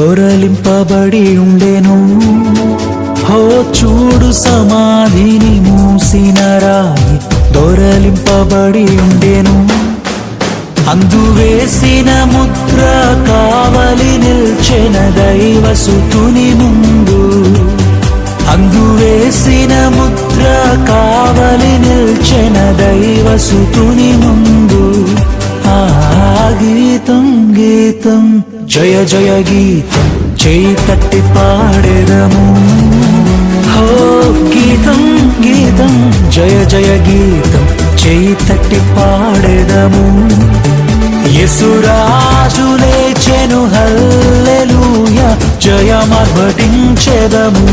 దొరలింపబడి ఉండెను. హో చూడు సమాధిని మూసిన రాయి దొరలింపబడి ఉండెను. అందువేసిన ముద్ర కావలి నిల్చెన దైవసుతుని ముందు. అందువేసిన ముద్ర కావలి నిల్చెన దైవసుతుని ముందు. ఆ గీతం గీతం జయ జయ గీతం చేయి తట్టి పాడెదము. హో గీతం గీతం జయ జయ గీతం చేయి తట్టి పాడెదము. యేసురాజు లేచెను హల్లెలూయా జయమర్వటించెదము.